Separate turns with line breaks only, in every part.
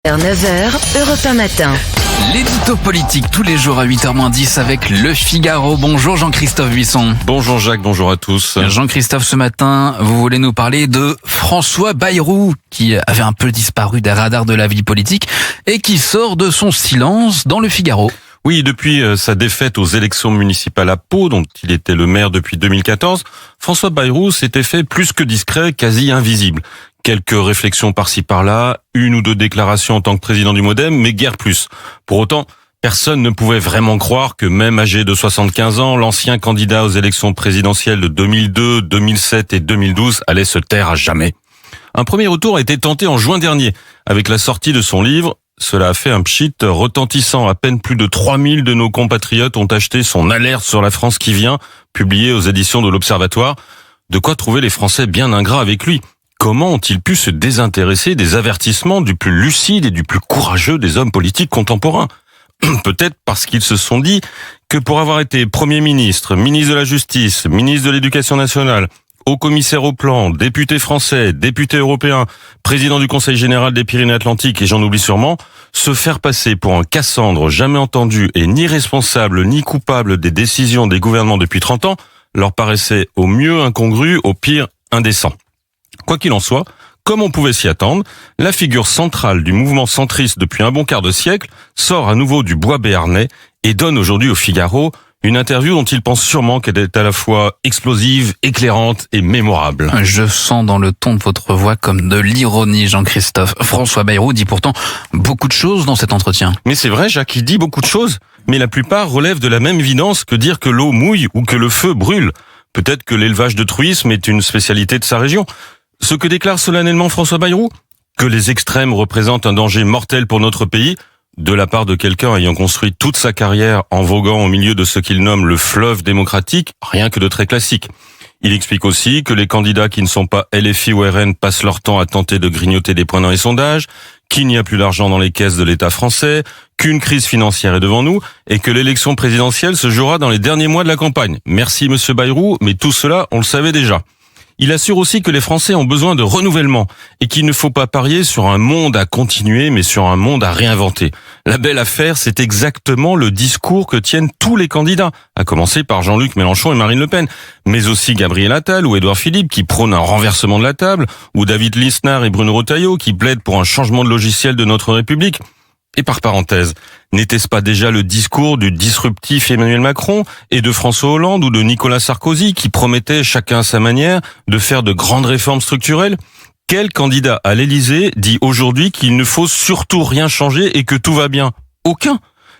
9h, Europe 1 matin.
L'édito politique tous les jours à 8h-10 avec Le Figaro. Bonjour Jean-Christophe Buisson.
Bonjour Jacques, bonjour à tous.
Jean-Christophe, ce matin, vous voulez nous parler de François Bayrou, qui avait un peu disparu des radars de la vie politique et qui sort de son silence dans Le Figaro.
Oui, depuis sa défaite aux élections municipales à Pau, dont il était le maire depuis 2014, François Bayrou s'était fait plus que discret, quasi invisible. Quelques réflexions par-ci par-là, une ou deux déclarations en tant que président du MoDem, mais guère plus. Pour autant, personne ne pouvait vraiment croire que même âgé de 75 ans, l'ancien candidat aux élections présidentielles de 2002, 2007 et 2012 allait se taire à jamais. Un premier retour a été tenté en juin dernier, avec la sortie de son livre. Cela a fait un pchit retentissant. À peine plus de 3000 de nos compatriotes ont acheté son alerte sur la France qui vient, publié aux éditions de l'Observatoire. De quoi trouver les Français bien ingrats avec lui. Comment ont-ils pu se désintéresser des avertissements du plus lucide et du plus courageux des hommes politiques contemporains ? Peut-être parce qu'ils se sont dit que pour avoir été Premier ministre, ministre de la Justice, ministre de l'Éducation nationale, haut-commissaire au plan, député français, député européen, président du Conseil général des Pyrénées-Atlantiques et j'en oublie sûrement, se faire passer pour un Cassandre jamais entendu et ni responsable ni coupable des décisions des gouvernements depuis 30 ans leur paraissait au mieux incongru, au pire indécent. Quoi qu'il en soit, comme on pouvait s'y attendre, la figure centrale du mouvement centriste depuis un bon quart de siècle sort à nouveau du bois béarnais et donne aujourd'hui au Figaro une interview dont il pense sûrement qu'elle est à la fois explosive, éclairante et mémorable.
Je sens dans le ton de votre voix comme de l'ironie, Jean-Christophe. François Bayrou dit pourtant beaucoup de choses dans cet entretien.
Mais c'est vrai, Jacques, il dit beaucoup de choses, mais la plupart relèvent de la même évidence que dire que l'eau mouille ou que le feu brûle. Peut-être que l'élevage de truisme est une spécialité de sa région. Ce que déclare solennellement François Bayrou, que les extrêmes représentent un danger mortel pour notre pays, de la part de quelqu'un ayant construit toute sa carrière en voguant au milieu de ce qu'il nomme le fleuve démocratique, rien que de très classique. Il explique aussi que les candidats qui ne sont pas LFI ou RN passent leur temps à tenter de grignoter des points dans les sondages, qu'il n'y a plus d'argent dans les caisses de l'État français, qu'une crise financière est devant nous et que l'élection présidentielle se jouera dans les derniers mois de la campagne. Merci Monsieur Bayrou, mais tout cela, on le savait déjà. Il assure aussi que les Français ont besoin de renouvellement et qu'il ne faut pas parier sur un monde à continuer, mais sur un monde à réinventer. La belle affaire, c'est exactement le discours que tiennent tous les candidats, à commencer par Jean-Luc Mélenchon et Marine Le Pen, mais aussi Gabriel Attal ou Édouard Philippe qui prônent un renversement de la table, ou David Lisnard et Bruno Retailleau qui plaident pour un changement de logiciel de notre République. Et par parenthèse, n'était-ce pas déjà le discours du disruptif Emmanuel Macron et de François Hollande ou de Nicolas Sarkozy qui promettaient chacun à sa manière de faire de grandes réformes structurelles ? Quel candidat à l'Élysée dit aujourd'hui qu'il ne faut surtout rien changer et que tout va bien ? Aucun.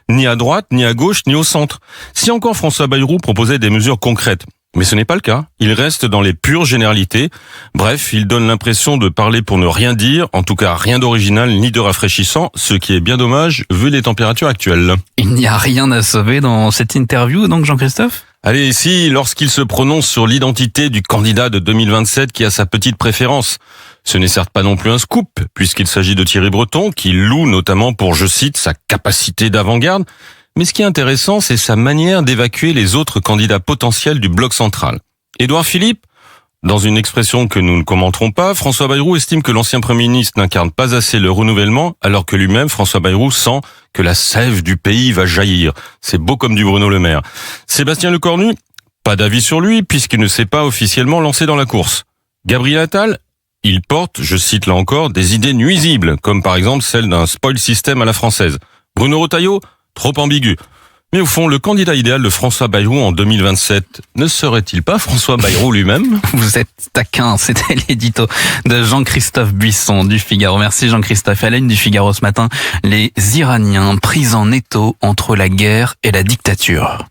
Ni à droite, ni à gauche, ni au centre. Si encore François Bayrou proposait des mesures concrètes. Mais ce n'est pas le cas. Il reste dans les pures généralités. Bref, il donne l'impression de parler pour ne rien dire, en tout cas rien d'original ni de rafraîchissant, ce qui est bien dommage vu les températures actuelles.
Il n'y a rien à sauver dans cette interview, donc Jean-Christophe ?
Allez, ici, lorsqu'il se prononce sur l'identité du candidat de 2027 qui a sa petite préférence. Ce n'est certes pas non plus un scoop, puisqu'il s'agit de Thierry Breton, qui loue notamment pour, je cite, sa capacité d'avant-garde. Mais ce qui est intéressant, c'est sa manière d'évacuer les autres candidats potentiels du bloc central. Édouard Philippe, dans une expression que nous ne commenterons pas, François Bayrou estime que l'ancien Premier ministre n'incarne pas assez le renouvellement, alors que lui-même, François Bayrou, sent que la sève du pays va jaillir. C'est beau comme du Bruno Le Maire. Sébastien Lecornu, pas d'avis sur lui, puisqu'il ne s'est pas officiellement lancé dans la course. Gabriel Attal, il porte, je cite là encore, des idées nuisibles, comme par exemple celle d'un spoil system à la française. Bruno Retailleau, trop ambigu. Mais au fond, le candidat idéal de François Bayrou en 2027, ne serait-il pas François Bayrou lui-même ?
Vous êtes taquin, c'était l'édito de Jean-Christophe Buisson du Figaro. Merci Jean-Christophe. À la une du Figaro ce matin, les Iraniens pris en étau entre la guerre et la dictature.